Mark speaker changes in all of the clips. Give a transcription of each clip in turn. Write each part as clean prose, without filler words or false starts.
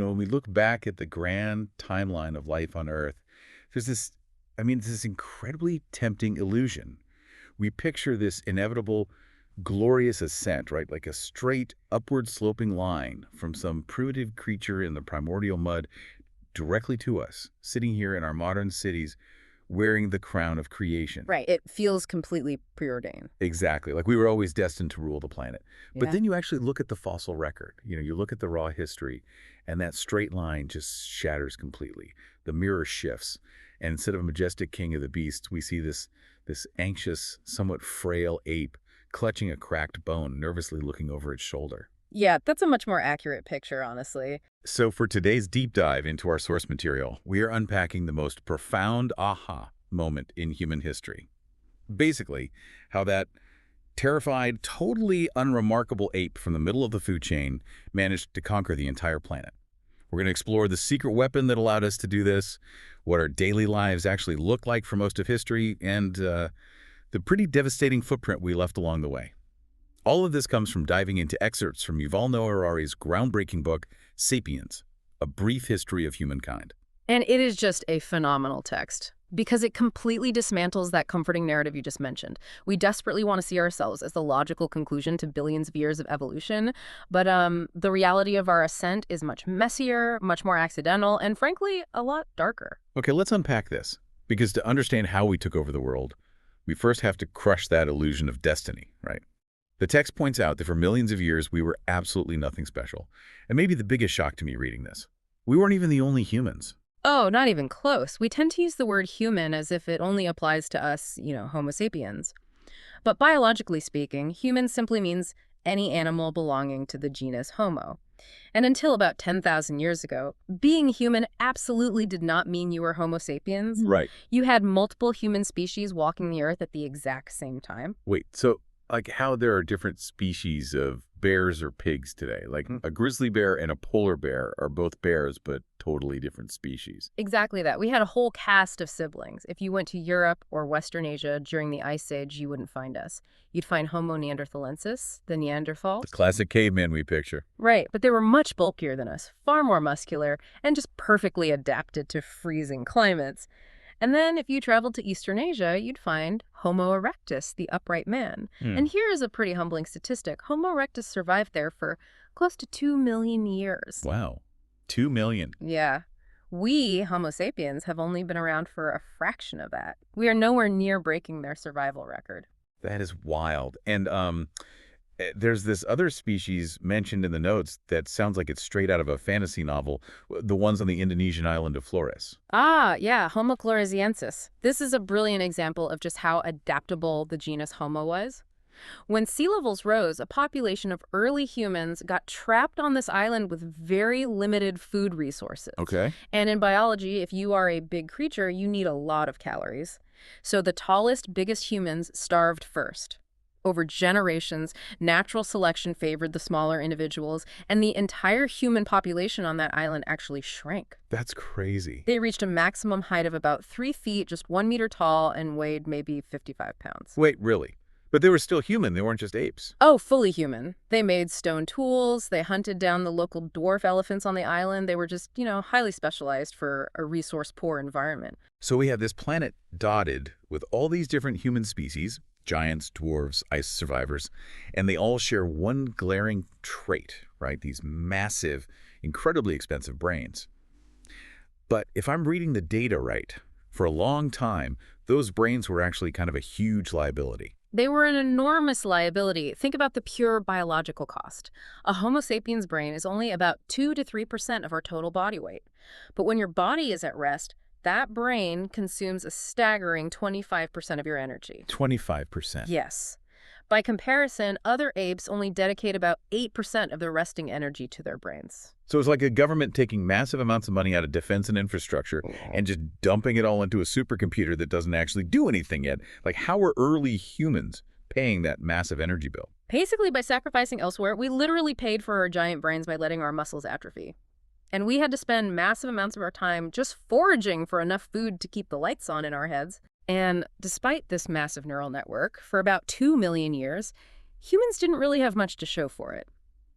Speaker 1: when we look back at the grand timeline of life on Earth, there's this incredibly tempting illusion. We picture this inevitable, glorious ascent, right? Like a straight, upward sloping line from some primitive creature in the primordial mud directly to us, sitting here in our modern cities, wearing the crown of creation.
Speaker 2: Right. It feels completely preordained.
Speaker 1: Exactly. Like we were always destined to rule the planet. But
Speaker 2: Yeah.
Speaker 1: then you actually look at the fossil record. You look at the raw history, and that straight line just shatters completely. The mirror shifts, and instead of a majestic king of the beasts, we see this anxious, somewhat frail ape clutching a cracked bone, nervously looking over its shoulder.
Speaker 2: Yeah, that's a much more accurate picture, honestly.
Speaker 1: So for today's deep dive into our source material, we are unpacking the most profound aha moment in human history. Basically, how that terrified, totally unremarkable ape from the middle of the food chain managed to conquer the entire planet. We're going to explore the secret weapon that allowed us to do this, what our daily lives actually look like for most of history, and the pretty devastating footprint we left along the way. All of this comes from diving into excerpts from Yuval Noah Harari's groundbreaking book, Sapiens, A Brief History of Humankind.
Speaker 2: And it is just a phenomenal text because it completely dismantles that comforting narrative you just mentioned. We desperately want to see ourselves as the logical conclusion to billions of years of evolution, but the reality of our ascent is much messier, much more accidental, and frankly, a lot darker.
Speaker 1: Okay, let's unpack this, because to understand how we took over the world, we first have to crush that illusion of destiny, right? The text points out that for millions of years, we were absolutely nothing special. And maybe the biggest shock to me reading this, we weren't even the only humans.
Speaker 2: Oh, not even close. We tend to use the word human as if it only applies to us, Homo sapiens. But biologically speaking, human simply means any animal belonging to the genus Homo. And until about 10,000 years ago, being human absolutely did not mean you were Homo sapiens.
Speaker 1: Right.
Speaker 2: You had multiple human species walking the earth at the exact same time.
Speaker 1: Wait, so like how there are different species of bears or pigs today. Like a grizzly bear and a polar bear are both bears, but totally different species.
Speaker 2: Exactly that. We had a whole cast of siblings. If you went to Europe or Western Asia during the Ice Age, you wouldn't find us. You'd find Homo neanderthalensis, the Neanderthals.
Speaker 1: The classic caveman we picture.
Speaker 2: Right, but they were much bulkier than us, far more muscular, and just perfectly adapted to freezing climates. And then if you traveled to Eastern Asia, you'd find Homo erectus, the upright man. And here is a pretty humbling statistic. Homo erectus survived there for close to 2 million years.
Speaker 1: Wow. 2 million.
Speaker 2: Yeah. We, Homo sapiens, have only been around for a fraction of that. We are nowhere near breaking their survival record.
Speaker 1: That is wild. And there's this other species mentioned in the notes that sounds like it's straight out of a fantasy novel, the ones on the Indonesian island of Flores.
Speaker 2: Ah, yeah, Homo floresiensis. This is a brilliant example of just how adaptable the genus Homo was. When sea levels rose, a population of early humans got trapped on this island with very limited food resources.
Speaker 1: Okay.
Speaker 2: And in biology, if you are a big creature, you need a lot of calories. So the tallest, biggest humans starved first. Over generations, natural selection favored the smaller individuals, and the entire human population on that island actually shrank.
Speaker 1: That's crazy.
Speaker 2: They reached a maximum height of about 3 feet, just 1 meter tall, and weighed maybe 55 pounds.
Speaker 1: Wait, really? But they were still human. They weren't just apes.
Speaker 2: Oh, fully human. They made stone tools. They hunted down the local dwarf elephants on the island. They were just, highly specialized for a resource-poor environment.
Speaker 1: So we have this planet dotted with all these different human species, giants, dwarves, ice survivors, and they all share one glaring trait, right? These massive, incredibly expensive brains. But if I'm reading the data right, for a long time, those brains were actually kind of a huge liability.
Speaker 2: They were an enormous liability. Think about the pure biological cost. A Homo sapiens brain is only about 2 to 3% of our total body weight. But when your body is at rest, that brain consumes a staggering 25% of your energy.
Speaker 1: 25%.
Speaker 2: Yes. By comparison, other apes only dedicate about 8% of their resting energy to their brains.
Speaker 1: So it's like a government taking massive amounts of money out of defense and infrastructure and just dumping it all into a supercomputer that doesn't actually do anything yet. Like, how are early humans paying that massive energy bill?
Speaker 2: Basically, by sacrificing elsewhere, we literally paid for our giant brains by letting our muscles atrophy. And we had to spend massive amounts of our time just foraging for enough food to keep the lights on in our heads. And despite this massive neural network, for about 2 million years, humans didn't really have much to show for it.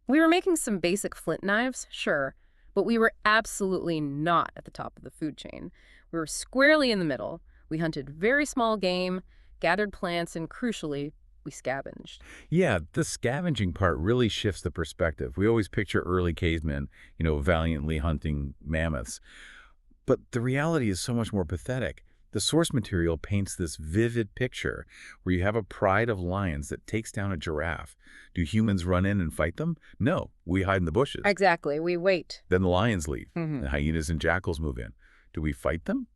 Speaker 2: We were making some basic flint knives, sure, But we were absolutely not at the top of the food chain. We were squarely in the middle. We hunted very small game, gathered plants, and crucially, we scavenged.
Speaker 1: Yeah, the scavenging part really shifts the perspective. We always picture early cavemen, valiantly hunting mammoths. But the reality is so much more pathetic. The source material paints this vivid picture where you have a pride of lions that takes down a giraffe. Do humans run in and fight them? No, we hide in the bushes.
Speaker 2: Exactly. We wait.
Speaker 1: Then the lions leave.
Speaker 2: Mhm.
Speaker 1: The hyenas and jackals move in. Do we fight them?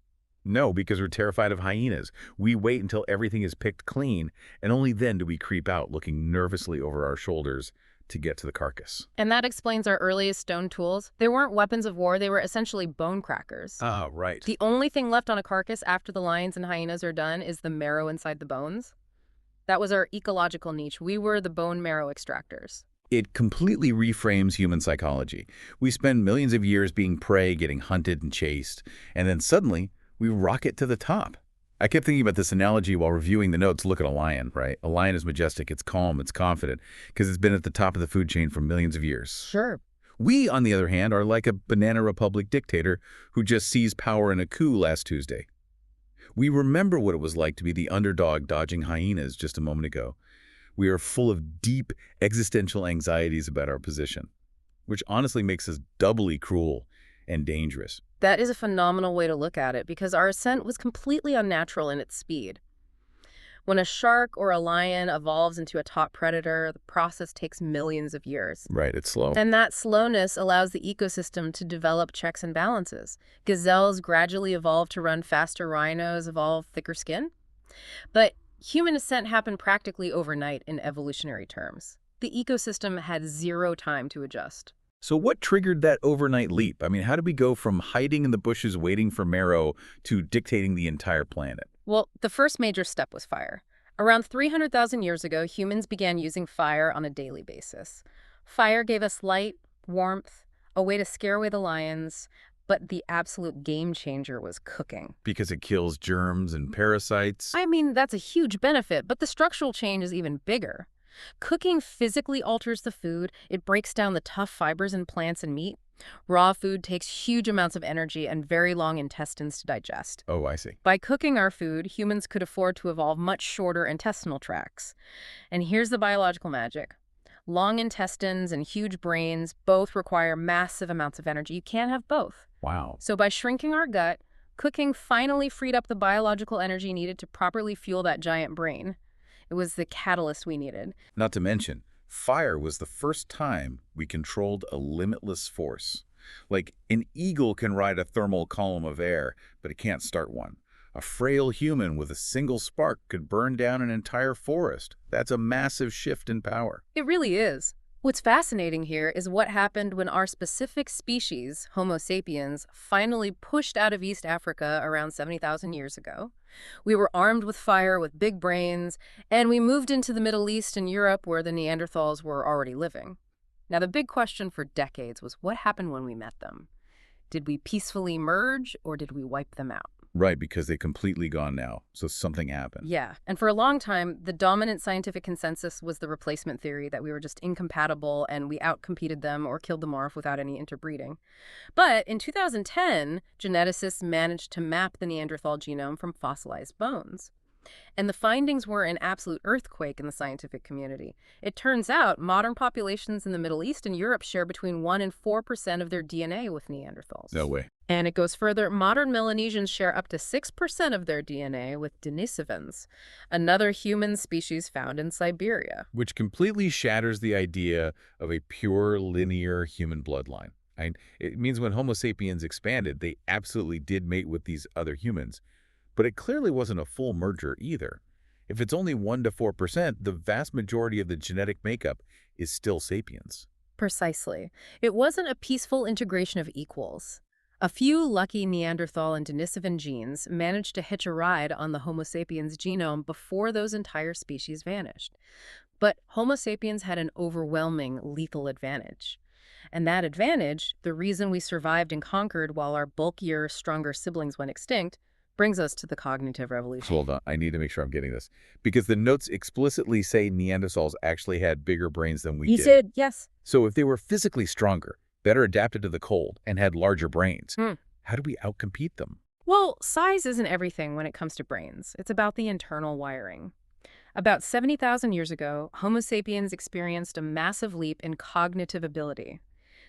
Speaker 1: No, because we're terrified of hyenas. We wait until everything is picked clean, and only then do we creep out, looking nervously over our shoulders to get to the carcass.
Speaker 2: And that explains our earliest stone tools. They weren't weapons of war, they were essentially bone crackers.
Speaker 1: Ah, right.
Speaker 2: The only thing left on a carcass after the lions and hyenas are done is the marrow inside the bones. That was our ecological niche. We were the bone marrow extractors.
Speaker 1: It completely reframes human psychology. We spend millions of years being prey, getting hunted and chased, and then suddenly we rocket to the top. I kept thinking about this analogy while reviewing the notes. Look at a lion, right? A lion is majestic, it's calm, it's confident, because it's been at the top of the food chain for millions of years.
Speaker 2: Sure.
Speaker 1: We, on the other hand, are like a banana republic dictator who just seized power in a coup last Tuesday. We remember what it was like to be the underdog dodging hyenas just a moment ago. We are full of deep existential anxieties about our position, which honestly makes us doubly cruel and dangerous.
Speaker 2: That is a phenomenal way to look at it because our ascent was completely unnatural in its speed. When a shark or a lion evolves into a top predator, the process takes millions of years.
Speaker 1: Right, it's slow.
Speaker 2: And that slowness allows the ecosystem to develop checks and balances. Gazelles gradually evolve to run faster, rhinos evolve thicker skin. But human ascent happened practically overnight in evolutionary terms. The ecosystem had zero time to adjust.
Speaker 1: So what triggered that overnight leap? I mean, how did we go from hiding in the bushes waiting for marrow to dictating the entire planet?
Speaker 2: Well, the first major step was fire. Around 300,000 years ago, humans began using fire on a daily basis. Fire gave us light, warmth, a way to scare away the lions, but the absolute game changer was cooking.
Speaker 1: Because it kills germs and parasites?
Speaker 2: I mean, that's a huge benefit, but the structural change is even bigger. Cooking physically alters the food. It breaks down the tough fibers in plants and meat. Raw food takes huge amounts of energy and very long intestines to digest.
Speaker 1: Oh, I see.
Speaker 2: By cooking our food, humans could afford to evolve much shorter intestinal tracts. And here's the biological magic. Long intestines and huge brains both require massive amounts of energy. You can't have both.
Speaker 1: Wow.
Speaker 2: So by shrinking our gut, cooking finally freed up the biological energy needed to properly fuel that giant brain. It was the catalyst we needed.
Speaker 1: Not to mention, fire was the first time we controlled a limitless force. Like, an eagle can ride a thermal column of air, but it can't start one. A frail human with a single spark could burn down an entire forest. That's a massive shift in power.
Speaker 2: It really is. What's fascinating here is what happened when our specific species, Homo sapiens, finally pushed out of East Africa around 70,000 years ago. We were armed with fire, with big brains, and we moved into the Middle East and Europe where the Neanderthals were already living. Now, the big question for decades was what happened when we met them? Did we peacefully merge, or did we wipe them out?
Speaker 1: Right, because they're completely gone now, so something happened.
Speaker 2: Yeah, and for a long time, the dominant scientific consensus was the replacement theory, that we were just incompatible and we outcompeted them or killed them off without any interbreeding. But in 2010, geneticists managed to map the Neanderthal genome from fossilized bones. And the findings were an absolute earthquake in the scientific community. It turns out modern populations in the Middle East and Europe share between 1% and 4% of their DNA with Neanderthals.
Speaker 1: No way.
Speaker 2: And it goes further. Modern Melanesians share up to 6% of their DNA with Denisovans, another human species found in Siberia.
Speaker 1: Which completely shatters the idea of a pure, linear human bloodline. It means when Homo sapiens expanded, they absolutely did mate with these other humans. But it clearly wasn't a full merger either. If it's only 1% to 4%, the vast majority of the genetic makeup is still sapiens.
Speaker 2: Precisely. It wasn't a peaceful integration of equals. A few lucky Neanderthal and Denisovan genes managed to hitch a ride on the Homo sapiens genome before those entire species vanished. But Homo sapiens had an overwhelming lethal advantage. And that advantage, the reason we survived and conquered while our bulkier, stronger siblings went extinct, brings us to the cognitive revolution.
Speaker 1: Hold on, I need to make sure I'm getting this. Because the notes explicitly say Neanderthals actually had bigger brains than we did.
Speaker 2: You said, yes.
Speaker 1: So if they were physically stronger, better adapted to the cold, and had larger brains.
Speaker 2: Hmm.
Speaker 1: How do we outcompete them?
Speaker 2: Well, size isn't everything when it comes to brains. It's about the internal wiring. About 70,000 years ago, Homo sapiens experienced a massive leap in cognitive ability.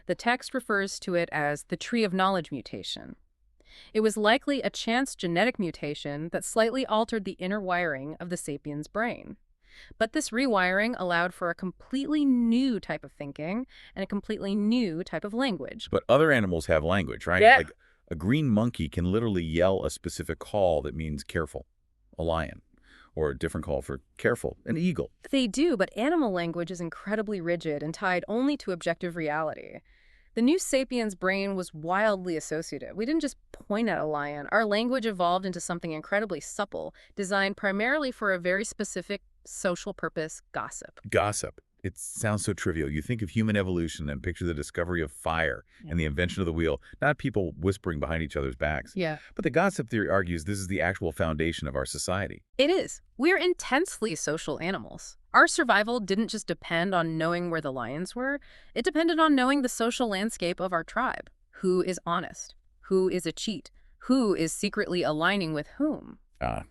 Speaker 2: The text refers to it as the tree of knowledge mutation. It was likely a chance genetic mutation that slightly altered the inner wiring of the sapiens' brain. But this rewiring allowed for a completely new type of thinking and a completely new type of language.
Speaker 1: But other animals have language, right?
Speaker 2: Yeah.
Speaker 1: Like a green monkey can literally yell a specific call that means careful, a lion, or a different call for careful, an eagle.
Speaker 2: They do, but animal language is incredibly rigid and tied only to objective reality. The new sapiens' brain was wildly associative. We didn't just point at a lion. Our language evolved into something incredibly supple, designed primarily for a very specific social purpose: gossip.
Speaker 1: Gossip. It sounds so trivial. You think of human evolution and picture the discovery of fire and the invention of the wheel, not people whispering behind each other's backs.
Speaker 2: Yeah.
Speaker 1: But the gossip theory argues this is the actual foundation of our society.
Speaker 2: It is. We're intensely social animals. Our survival didn't just depend on knowing where the lions were. It depended on knowing the social landscape of our tribe. Who is honest? Who is a cheat? Who is secretly aligning with whom?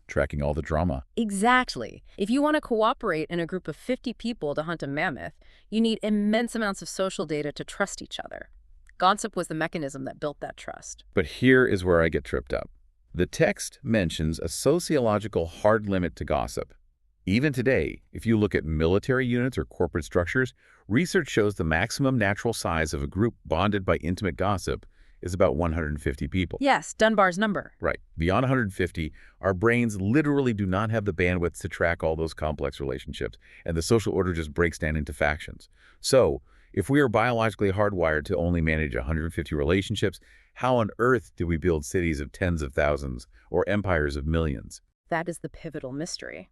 Speaker 1: Tracking all the drama.
Speaker 2: Exactly. If you want to cooperate in a group of 50 people to hunt a mammoth, you need immense amounts of social data to trust each other. Gossip was the mechanism that built that trust.
Speaker 1: But here is where I get tripped up. The text mentions a sociological hard limit to gossip. Even today, if you look at military units or corporate structures, research shows the maximum natural size of a group bonded by intimate gossip is about 150 people.
Speaker 2: Yes, Dunbar's number.
Speaker 1: Right. Beyond 150, our brains literally do not have the bandwidth to track all those complex relationships, and the social order just breaks down into factions. So, if we are biologically hardwired to only manage 150 relationships, how on earth do we build cities of tens of thousands or empires of millions?
Speaker 2: That is the pivotal mystery.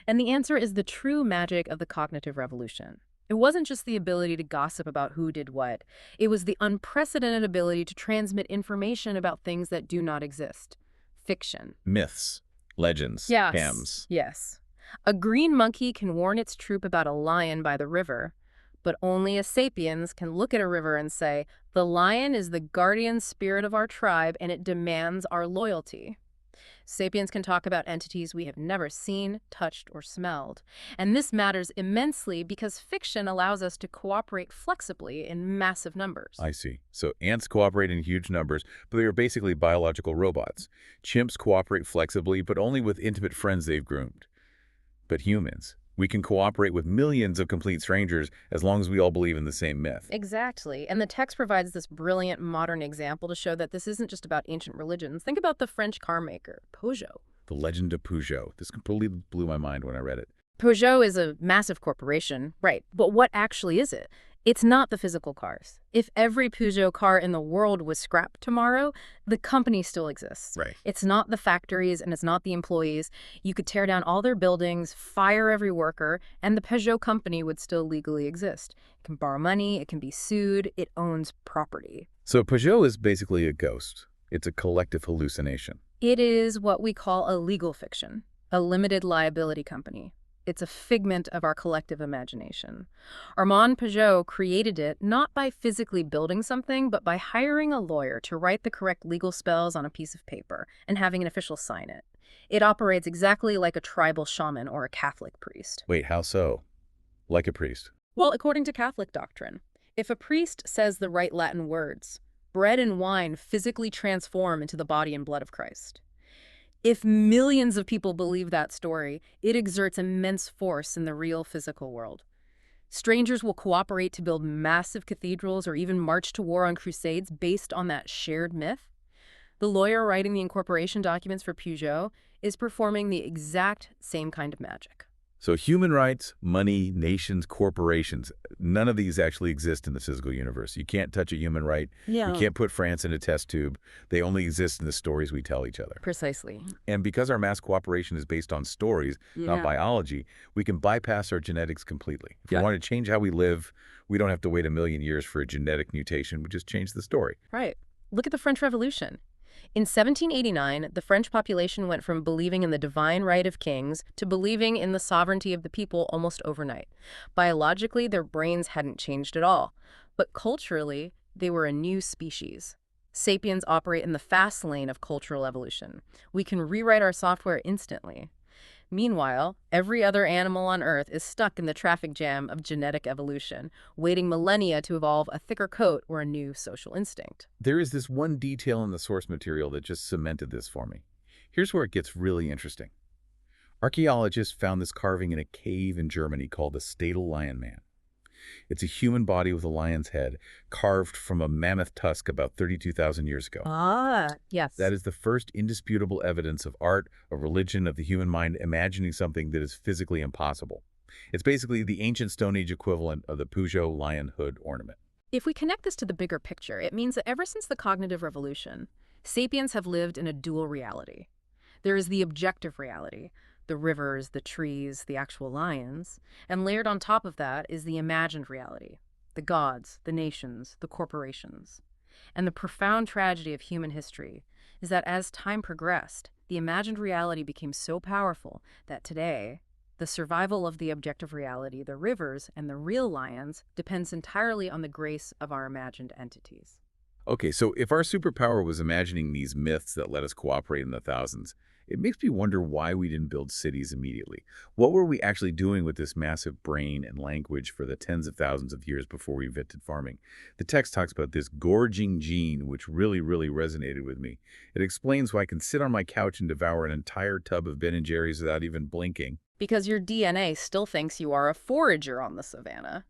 Speaker 2: And the answer is the true magic of the cognitive revolution. It wasn't just the ability to gossip about who did what. It was the unprecedented ability to transmit information about things that do not exist. Fiction.
Speaker 1: Myths, legends,
Speaker 2: Yes.
Speaker 1: hymns.
Speaker 2: Yes. A green monkey can warn its troop about a lion by the river, but only a sapiens can look at a river and say, the lion is the guardian spirit of our tribe and it demands our loyalty. Sapiens can talk about entities we have never seen, touched, or smelled. And this matters immensely because fiction allows us to cooperate flexibly in massive numbers.
Speaker 1: I see. So ants cooperate in huge numbers, but they are basically biological robots. Chimps cooperate flexibly, but only with intimate friends they've groomed. But humans, we can cooperate with millions of complete strangers as long as we all believe in the same myth.
Speaker 2: Exactly. And the text provides this brilliant modern example to show that this isn't just about ancient religions. Think about the French car maker, Peugeot.
Speaker 1: The legend of Peugeot. This completely blew my mind when I read it.
Speaker 2: Peugeot is a massive corporation, right? But what actually is it? It's not the physical cars. If every Peugeot car in the world was scrapped tomorrow, the company still exists.
Speaker 1: Right.
Speaker 2: It's not the factories and it's not the employees. You could tear down all their buildings, fire every worker, and the Peugeot company would still legally exist. It can borrow money, it can be sued, it owns property.
Speaker 1: So Peugeot is basically a ghost. It's a collective hallucination.
Speaker 2: It is what we call a legal fiction, a limited liability company. It's a figment of our collective imagination. Armand Peugeot created it not by physically building something, but by hiring a lawyer to write the correct legal spells on a piece of paper and having an official sign it. It operates exactly like a tribal shaman or a Catholic priest.
Speaker 1: Wait, how so? Like a priest?
Speaker 2: Well, according to Catholic doctrine, if a priest says the right Latin words, bread and wine physically transform into the body and blood of Christ. If millions of people believe that story, it exerts immense force in the real physical world. Strangers will cooperate to build massive cathedrals or even march to war on crusades based on that shared myth. The lawyer writing the incorporation documents for Peugeot is performing the exact same kind of magic.
Speaker 1: So human rights, money, nations, corporations, none of these actually exist in the physical universe. You can't touch a human right.
Speaker 2: Yeah.
Speaker 1: You can't put France in a test tube. They only exist in the stories we tell each other.
Speaker 2: Precisely.
Speaker 1: And because our mass cooperation is based on stories, not biology, we can bypass our genetics completely. If we want to change how we live, we don't have to wait a million years for a genetic mutation. We just change the story.
Speaker 2: Right. Look at the French Revolution. In 1789, the French population went from believing in the divine right of kings to believing in the sovereignty of the people almost overnight. Biologically, their brains hadn't changed at all. But culturally, They were a new species. Sapiens operate in the fast lane of cultural evolution. We can rewrite our software instantly. Meanwhile, every other animal on Earth is stuck in the traffic jam of genetic evolution, waiting millennia to evolve a thicker coat or a new social instinct.
Speaker 1: There is this one detail in the source material that just cemented this for me. Here's where it gets really interesting. Archaeologists found this carving in a cave in Germany called the Statal Lion Man. It's a human body with a lion's head, carved from a mammoth tusk about 32,000 years ago.
Speaker 2: Ah, yes.
Speaker 1: That is the first indisputable evidence of art, of religion, of the human mind imagining something that is physically impossible. It's basically the ancient Stone Age equivalent of the Peugeot lion hood ornament.
Speaker 2: If we connect this to the bigger picture, it means that ever since the cognitive revolution, sapiens have lived in a dual reality. There is the objective reality, the rivers, the trees, the actual lions, and layered on top of that is the imagined reality, the gods, the nations, the corporations. And the profound tragedy of human history is that as time progressed, the imagined reality became so powerful that today, the survival of the objective reality, the rivers, and the real lions depends entirely on the grace of our imagined entities.
Speaker 1: Okay, so if our superpower was imagining these myths that let us cooperate in the thousands, it makes me wonder why we didn't build cities immediately. What were we actually doing with this massive brain and language for the tens of thousands of years before we invented farming? The text talks about this gorging gene, which really resonated with me. It explains why I can sit on my couch and devour an entire tub of Ben & Jerry's without even blinking.
Speaker 2: Because your DNA still thinks you are a forager on the savannah.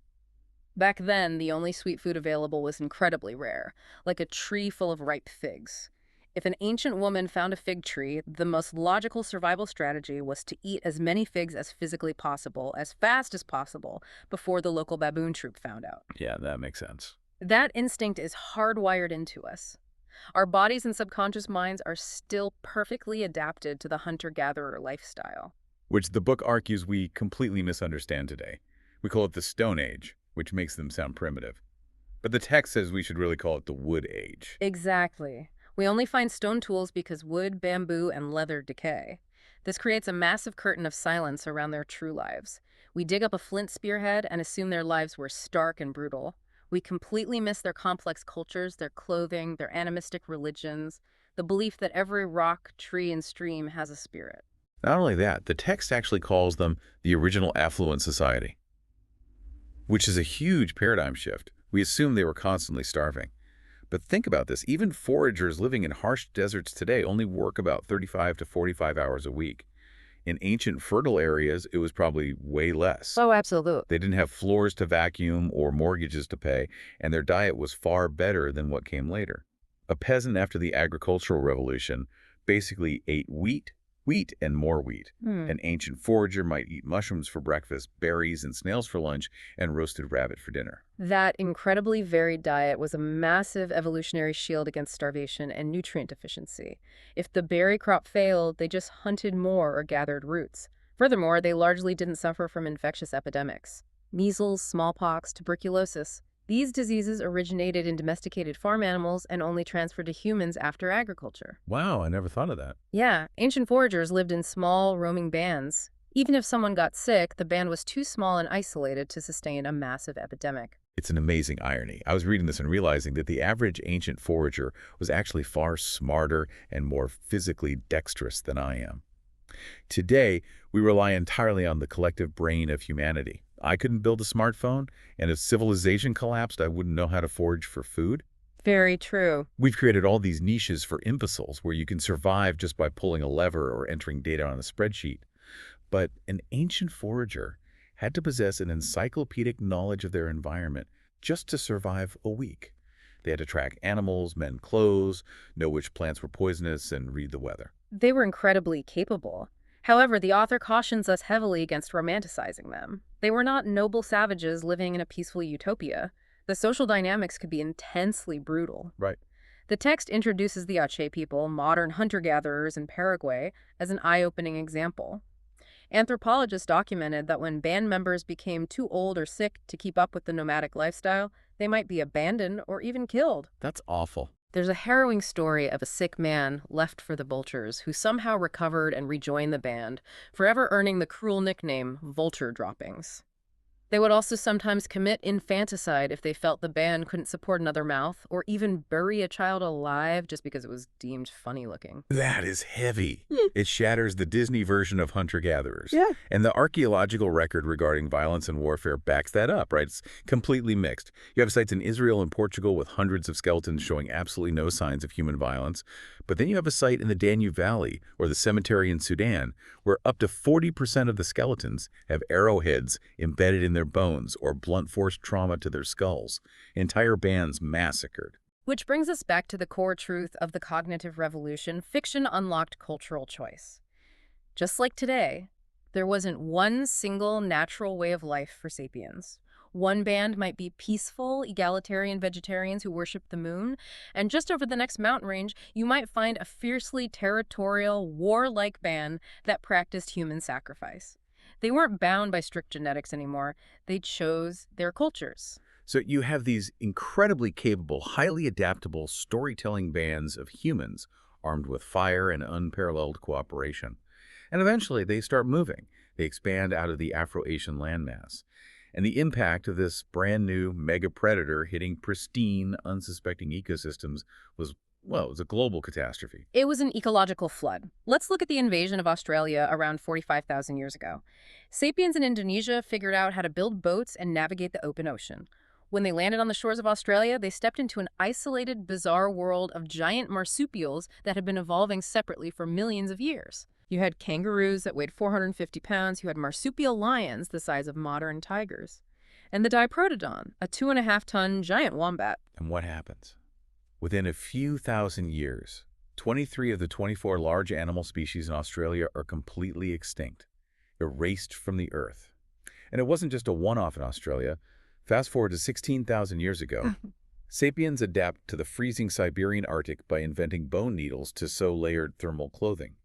Speaker 2: Back then, the only sweet food available was incredibly rare, like a tree full of ripe figs. If an ancient woman found a fig tree, the most logical survival strategy was to eat as many figs as physically possible, as fast as possible, before the local baboon troop found out.
Speaker 1: Yeah, that makes sense.
Speaker 2: That instinct is hardwired into us. Our bodies and subconscious minds are still perfectly adapted to the hunter-gatherer lifestyle.
Speaker 1: Which the book argues we completely misunderstand today. We call it the Stone Age, which makes them sound primitive. But the text says we should really call it the Wood Age.
Speaker 2: Exactly. We only find stone tools because wood, bamboo, and leather decay. This creates a massive curtain of silence around their true lives. We dig up a flint spearhead and assume their lives were stark and brutal. We completely miss their complex cultures, their clothing, their animistic religions, the belief that every rock, tree, and stream has a spirit.
Speaker 1: Not only that, the text actually calls them the original affluent society, which is a huge paradigm shift. We assume they were constantly starving. But think about this. Even foragers living in harsh deserts today only work about 35 to 45 hours a week. In ancient fertile areas, it was probably way less.
Speaker 2: Oh, absolutely.
Speaker 1: They didn't have floors to vacuum or mortgages to pay, and their diet was far better than what came later. A peasant after the agricultural revolution basically ate wheat, and more wheat. An ancient forager might eat mushrooms for breakfast, berries and snails for lunch, and roasted rabbit for dinner.
Speaker 2: That incredibly varied diet was a massive evolutionary shield against starvation and nutrient deficiency. If the berry crop failed, they just hunted more or gathered roots. Furthermore, they largely didn't suffer from infectious epidemics. Measles, smallpox, tuberculosis. These diseases originated in domesticated farm animals and only transferred to humans after agriculture.
Speaker 1: Wow, I never thought of that.
Speaker 2: Yeah, ancient foragers lived in small, roaming bands. Even if someone got sick, the band was too small and isolated to sustain a massive epidemic.
Speaker 1: It's an amazing irony. I was reading this and realizing that the average ancient forager was actually far smarter and more physically dexterous than I am. Today, we rely entirely on the collective brain of humanity. I couldn't build a smartphone, and if civilization collapsed, I wouldn't know how to forage for food.
Speaker 2: Very true.
Speaker 1: We've created all these niches for imbeciles where you can survive just by pulling a lever or entering data on a spreadsheet. But an ancient forager had to possess an encyclopedic knowledge of their environment just to survive a week. They had to track animals, mend clothes, know which plants were poisonous, and read the weather.
Speaker 2: They were incredibly capable. However, the author cautions us heavily against romanticizing them. They were not noble savages living in a peaceful utopia. The social dynamics could be intensely brutal.
Speaker 1: Right.
Speaker 2: The text introduces the Ache people, modern hunter-gatherers in Paraguay, as an eye-opening example. Anthropologists documented that when band members became too old or sick to keep up with the nomadic lifestyle, they might be abandoned or even killed.
Speaker 1: That's awful.
Speaker 2: There's a harrowing story of a sick man left for the vultures who somehow recovered and rejoined the band, forever earning the cruel nickname Vulture Droppings. They would also sometimes commit infanticide if they felt the band couldn't support another mouth, or even bury a child alive just because it was deemed funny looking.
Speaker 1: That is heavy.
Speaker 2: Hmm.
Speaker 1: It shatters the Disney version of hunter-gatherers.
Speaker 2: Yeah.
Speaker 1: And the archaeological record regarding violence and warfare backs that up, right? It's completely mixed. You have sites in Israel and Portugal with hundreds of skeletons showing absolutely no signs of human violence. But then you have a site in the Danube Valley or the cemetery in Sudan where up to 40% of the skeletons have arrowheads embedded in their bones or blunt force trauma to their skulls. Entire bands massacred.
Speaker 2: Which brings us back to the core truth of the cognitive revolution: fiction unlocked cultural choice. Just like today, there wasn't one single natural way of life for sapiens. One band might be peaceful, egalitarian vegetarians who worship the moon, and just over the next mountain range, you might find a fiercely territorial, warlike band that practiced human sacrifice. They weren't bound by strict genetics anymore. They chose their cultures.
Speaker 1: So you have these incredibly capable, highly adaptable storytelling bands of humans armed with fire and unparalleled cooperation. And eventually they start moving. They expand out of the Afro-Asian landmass. And the impact of this brand new mega predator hitting pristine, unsuspecting ecosystems was, well, it was a global catastrophe.
Speaker 2: It was an ecological flood. Let's look at the invasion of Australia around 45,000 years ago. Sapiens in Indonesia figured out how to build boats and navigate the open ocean. When they landed on the shores of Australia, they stepped into an isolated, bizarre world of giant marsupials that had been evolving separately for millions of years. You had kangaroos that weighed 450 pounds. You had marsupial lions the size of modern tigers. And the diprotodon, a 2.5-ton giant wombat.
Speaker 1: And what happens? Within a few thousand years, 23 of the 24 large animal species in Australia are completely extinct, erased from the earth. And it wasn't just a one-off in Australia. Fast forward to 16,000 years ago, sapiens adapt to the freezing Siberian Arctic by inventing bone needles to sew layered thermal clothing.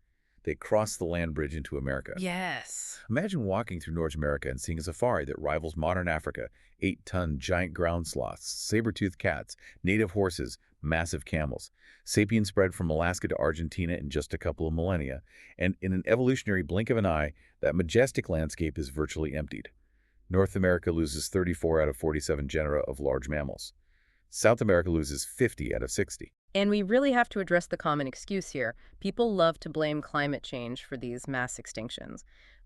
Speaker 1: They cross the land bridge into America.
Speaker 2: Yes.
Speaker 1: Imagine walking through North America and seeing a safari that rivals modern Africa: 8-ton giant ground sloths, saber-toothed cats, native horses, massive camels. Sapiens spread from Alaska to Argentina in just a couple of millennia, and in an evolutionary blink of an eye, that majestic landscape is virtually emptied. North America loses 34 out of 47 genera of large mammals. South America loses 50 out of 60.
Speaker 2: And we really have to address the common excuse here. People love to blame climate change for these mass extinctions.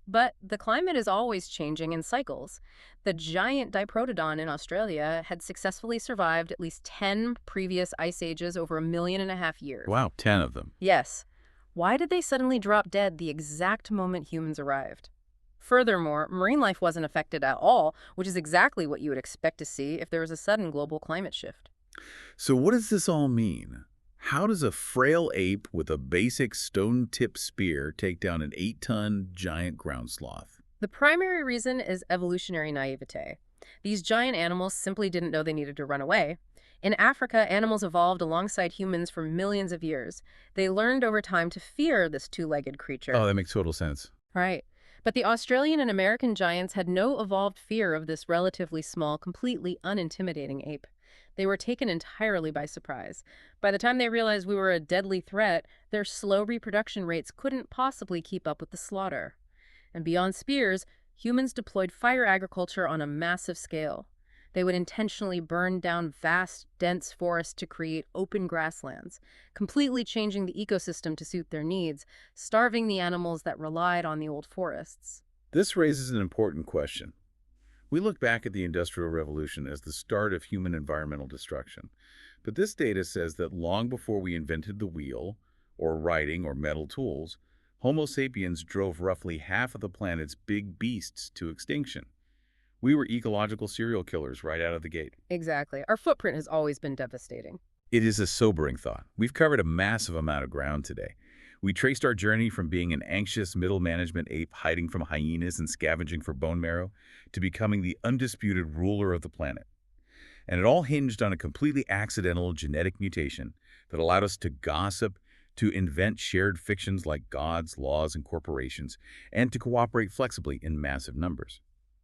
Speaker 2: But the climate is always changing in cycles. The giant diprotodon in Australia had successfully survived at least 10 previous ice ages over 1.5 million years.
Speaker 1: Wow, 10 of them.
Speaker 2: Yes. Why did they suddenly drop dead the exact moment humans arrived? Furthermore, marine life wasn't affected at all, which is exactly what you would expect to see if there was a sudden global climate shift.
Speaker 1: So what does this all mean? How does a frail ape with a basic stone-tipped spear take down an 8-ton giant ground sloth?
Speaker 2: The primary reason is evolutionary naivete. These giant animals simply didn't know they needed to run away. In Africa, animals evolved alongside humans for millions of years. They learned over time to fear this two-legged creature.
Speaker 1: Oh, that makes total sense.
Speaker 2: Right. But the Australian and American giants had no evolved fear of this relatively small, completely unintimidating ape. They were taken entirely by surprise. By the time they realized we were a deadly threat, their slow reproduction rates couldn't possibly keep up with the slaughter. And beyond spears, humans deployed fire agriculture on a massive scale. They would intentionally burn down vast, dense forests to create open grasslands, completely changing the ecosystem to suit their needs, starving the animals that relied on the old forests.
Speaker 1: This raises an important question. We look back at the Industrial Revolution as the start of human environmental destruction. But this data says that long before we invented the wheel, or writing, or metal tools, Homo sapiens drove roughly half of the planet's big beasts to extinction. We were ecological serial killers right out of the gate.
Speaker 2: Exactly. Our footprint has always been devastating.
Speaker 1: It is a sobering thought. We've covered a massive amount of ground today. We traced our journey from being an anxious middle management ape hiding from hyenas and scavenging for bone marrow to becoming the undisputed ruler of the planet. And it all hinged on a completely accidental genetic mutation that allowed us to gossip, to invent shared fictions like gods, laws, and corporations, and to cooperate flexibly in massive numbers.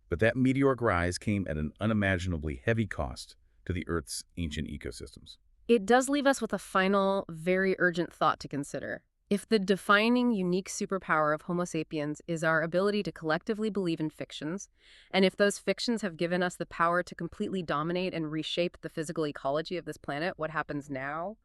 Speaker 1: But that meteoric rise came at an unimaginably heavy cost to the Earth's ancient ecosystems.
Speaker 2: It does leave us with a final, very urgent thought to consider. If the defining unique superpower of Homo sapiens is our ability to collectively believe in fictions, and if those fictions have given us the power to completely dominate and reshape the physical ecology of this planet, what happens now?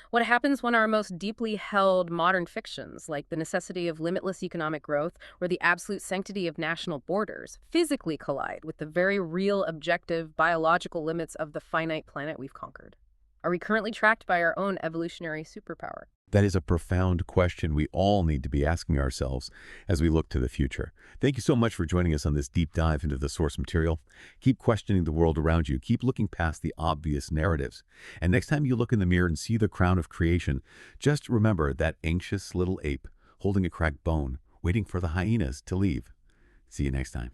Speaker 2: What happens when our most deeply held modern fictions, like the necessity of limitless economic growth or the absolute sanctity of national borders, physically collide with the very real objective biological limits of the finite planet we've conquered? Are we currently tracked by our own evolutionary superpower?
Speaker 1: That is a profound question we all need to be asking ourselves as we look to the future. Thank you so much for joining us on this deep dive into the source material. Keep questioning the world around you. Keep looking past the obvious narratives. And next time you look in the mirror and see the crown of creation, just remember that anxious little ape holding a cracked bone, waiting for the hyenas to leave. See you next time.